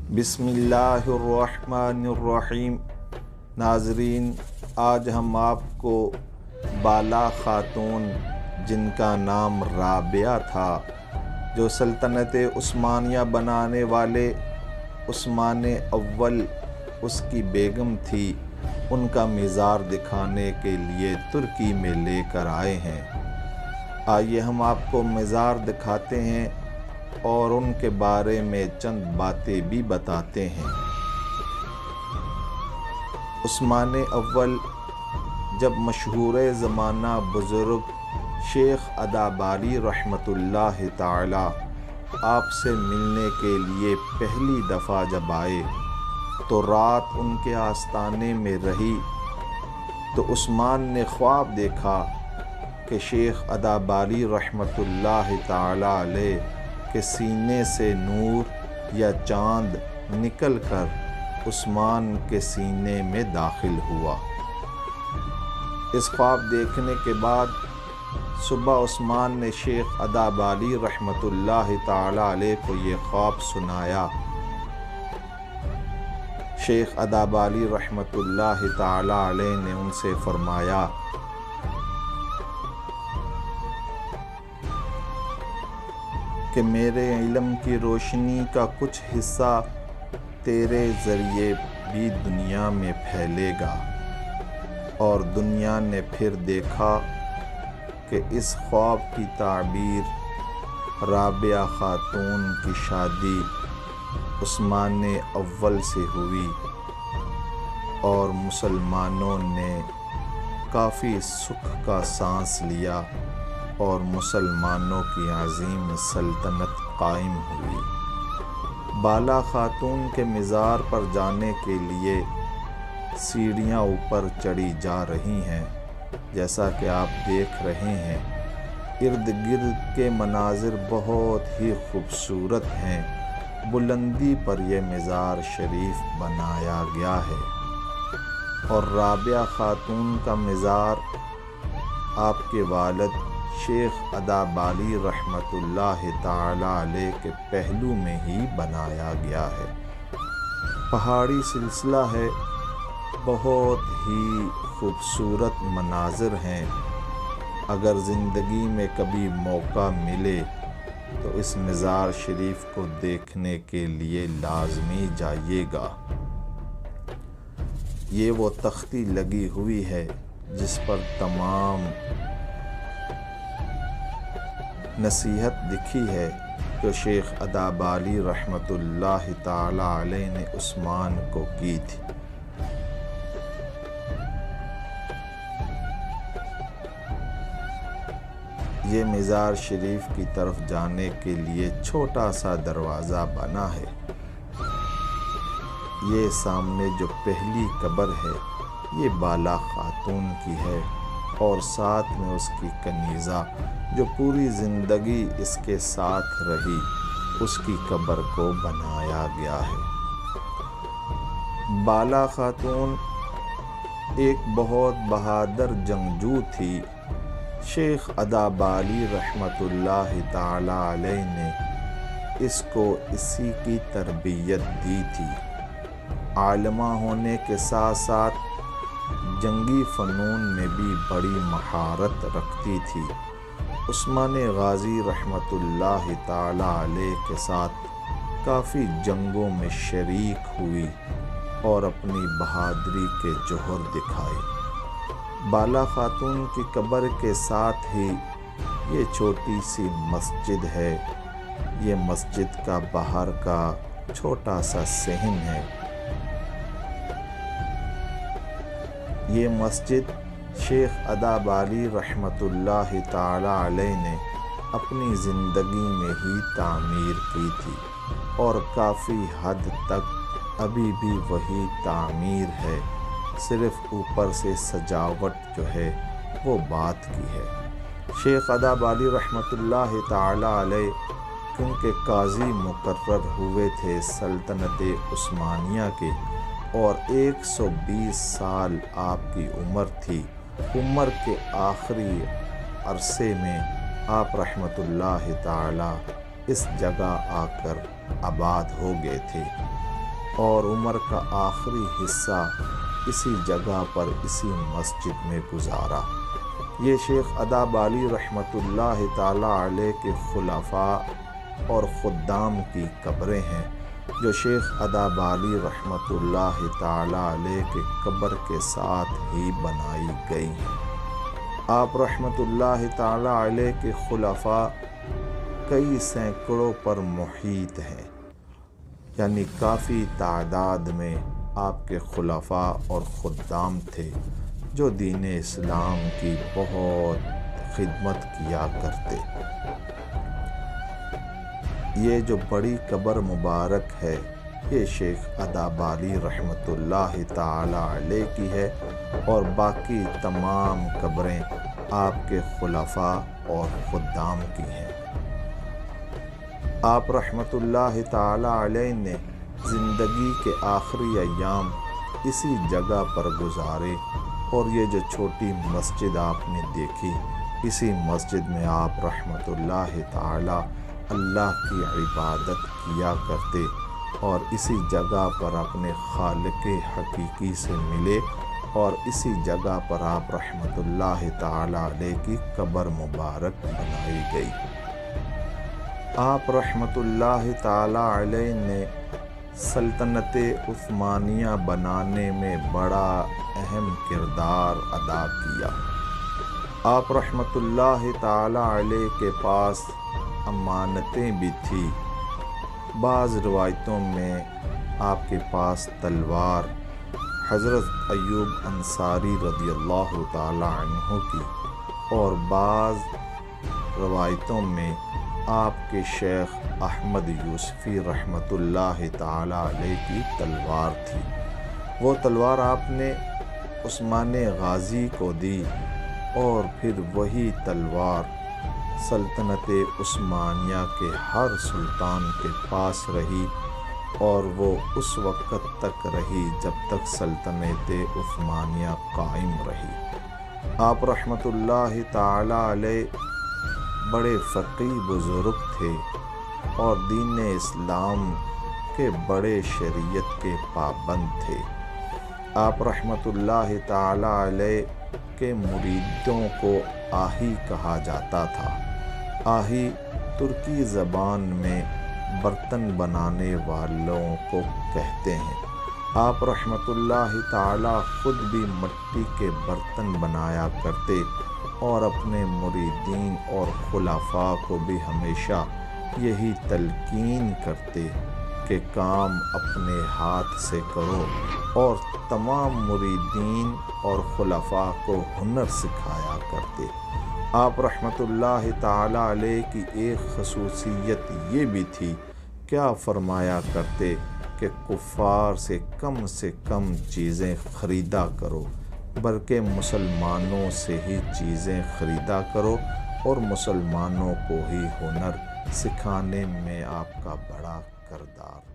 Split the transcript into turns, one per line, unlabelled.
بسم اللہ الرحمن الرحیم۔ ناظرین، آج ہم آپ کو بالا خاتون جن کا نام رابعہ تھا، جو سلطنت عثمانیہ بنانے والے عثمان اول اس کی بیگم تھی، ان کا مزار دکھانے کے لیے ترکی میں لے کر آئے ہیں۔ آئیے ہم آپ کو مزار دکھاتے ہیں اور ان کے بارے میں چند باتیں بھی بتاتے ہیں۔ عثمان اول جب مشہور زمانہ بزرگ شیخ اداباری رحمۃ اللہ تعالی آپ سے ملنے کے لیے پہلی دفعہ جب آئے تو رات ان کے آستانے میں رہی، تو عثمان نے خواب دیکھا کہ شیخ اداباری رحمۃ اللہ تعالی علیہ کے سینے سے نور یا چاند نکل کر عثمان کے سینے میں داخل ہوا۔ اس خواب دیکھنے کے بعد صبح عثمان نے شیخ اداباری رحمۃ اللہ تعالی علیہ کو یہ خواب سنایا۔ شیخ اداباری رحمۃ اللہ تعالی علیہ نے ان سے فرمایا کہ میرے علم کی روشنی کا کچھ حصہ تیرے ذریعے بھی دنیا میں پھیلے گا۔ اور دنیا نے پھر دیکھا کہ اس خواب کی تعبیر رابعہ خاتون کی شادی عثمان اول سے ہوئی، اور مسلمانوں نے کافی سکھ کا سانس لیا اور مسلمانوں کی عظیم سلطنت قائم ہوئی۔ بالا خاتون کے مزار پر جانے کے لیے سیڑھیاں اوپر چڑھی جا رہی ہیں، جیسا کہ آپ دیکھ رہے ہیں۔ ارد گرد کے مناظر بہت ہی خوبصورت ہیں۔ بلندی پر یہ مزار شریف بنایا گیا ہے، اور رابعہ خاتون کا مزار آپ کے والد شیخ اداباری رحمۃ اللہ تعالی علیہ کے پہلو میں ہی بنایا گیا ہے۔ پہاڑی سلسلہ ہے، بہت ہی خوبصورت مناظر ہیں۔ اگر زندگی میں کبھی موقع ملے تو اس مزار شریف کو دیکھنے کے لیے لازمی جائیے گا۔ یہ وہ تختی لگی ہوئی ہے جس پر تمام نصیحت لکھی ہے جو شیخ اداباری رحمۃ اللہ تعالی علیہ نے عثمان کو کی تھی۔ یہ مزار شریف کی طرف جانے کے لیے چھوٹا سا دروازہ بنا ہے۔ یہ سامنے جو پہلی قبر ہے یہ بالا خاتون کی ہے، اور ساتھ میں اس کی کنیزہ جو پوری زندگی اس کے ساتھ رہی، اس کی قبر کو بنایا گیا ہے۔ بالا خاتون ایک بہت بہادر جنگجو تھی۔ شیخ اداباری رحمۃ اللہ تعالی علیہ نے اس کو اسی کی تربیت دی تھی۔ عالمہ ہونے کے ساتھ ساتھ جنگی فنون میں بھی بڑی مہارت رکھتی تھی۔ عثمان غازی رحمۃ اللہ تعالی علیہ کے ساتھ کافی جنگوں میں شریک ہوئی اور اپنی بہادری کے جوہر دکھائے۔ بالا خاتون کی قبر کے ساتھ ہی یہ چھوٹی سی مسجد ہے۔ یہ مسجد کا باہر کا چھوٹا سا صحن ہے۔ یہ مسجد شیخ اداباری رحمۃ اللہ تعالی علیہ نے اپنی زندگی میں ہی تعمیر کی تھی، اور کافی حد تک ابھی بھی وہی تعمیر ہے، صرف اوپر سے سجاوٹ جو ہے وہ بات کی ہے۔ شیخ اداباری رحمۃ اللہ تعالی علیہ کیونکہ قاضی مقرر ہوئے تھے سلطنت عثمانیہ کے، اور 120 سال آپ کی عمر تھی۔ عمر کے آخری عرصے میں آپ رحمۃ اللہ تعالی اس جگہ آ کر آباد ہو گئے تھے۔ اور عمر کا آخری حصہ اسی جگہ پر اسی مسجد میں گزارا۔ یہ شیخ ادا بالی رحمۃ اللہ تعالی علیہ کے خلفاء اور خدام کی قبریں ہیں، جو شیخ ادا بالی رحمۃ اللہ تعالی علیہ کے قبر کے ساتھ ہی بنائی گئی ہیں۔ آپ رحمۃ اللہ تعالی علیہ کے خلفاء کئی سینکڑوں پر محیط ہیں، یعنی کافی تعداد میں آپ کے خلفاء اور خدام تھے جو دین اسلام کی بہت خدمت کیا کرتے۔ یہ جو بڑی قبر مبارک ہے، یہ شیخ ادا بالی رحمۃ اللہ تعالی علیہ کی ہے، اور باقی تمام قبریں آپ کے خلفاء اور خدام کی ہیں۔ آپ رحمۃ اللہ تعالی علیہ نے زندگی کے آخری ایام اسی جگہ پر گزارے، اور یہ جو چھوٹی مسجد آپ نے دیکھی، اسی مسجد میں آپ رحمۃ اللہ تعالی اللہ کی عبادت کیا کرتے، اور اسی جگہ پر اپنے خالق حقیقی سے ملے، اور اسی جگہ پر آپ رحمۃ اللہ تعالی علیہ کی قبر مبارک بنائی گئی۔ آپ رحمۃ اللہ تعالی علیہ نے سلطنت عثمانیہ بنانے میں بڑا اہم کردار ادا کیا۔ آپ رحمۃ اللہ تعالی علیہ کے پاس امانتیں بھی تھیں۔ بعض روایتوں میں آپ کے پاس تلوار حضرت ایوب انصاری رضی اللہ تعالی عنہ کی، اور بعض روایتوں میں آپ کے شیخ احمد یوسفی رحمۃ اللہ تعالی علیہ کی تلوار تھی۔ وہ تلوار آپ نے عثمان غازی کو دی، اور پھر وہی تلوار سلطنت عثمانیہ کے ہر سلطان کے پاس رہی، اور وہ اس وقت تک رہی جب تک سلطنت عثمانیہ قائم رہی۔ آپ رحمۃ اللہ تعالی علیہ بڑے فقیہ بزرگ تھے، اور دین اسلام کے بڑے شریعت کے پابند تھے۔ آپ رحمۃ اللہ تعالی علیہ کے مریدوں کو آہی کہا جاتا تھا۔ آہی ترکی زبان میں برتن بنانے والوں کو کہتے ہیں۔ آپ رحمۃ اللہ تعالی خود بھی مٹی کے برتن بنایا کرتے، اور اپنے مریدین اور خلفاء کو بھی ہمیشہ یہی تلقین کرتے کہ کام اپنے ہاتھ سے کرو، اور تمام مریدین اور خلفاء کو ہنر سکھایا کرتے۔ آپ رحمۃ اللہ تعالی علیہ کی ایک خصوصیت یہ بھی تھی، کیا فرمایا کرتے کہ کفار سے کم چیزیں خریدا کرو، بلکہ مسلمانوں سے ہی چیزیں خریدا کرو، اور مسلمانوں کو ہی ہنر سکھانے میں آپ کا بڑا کردار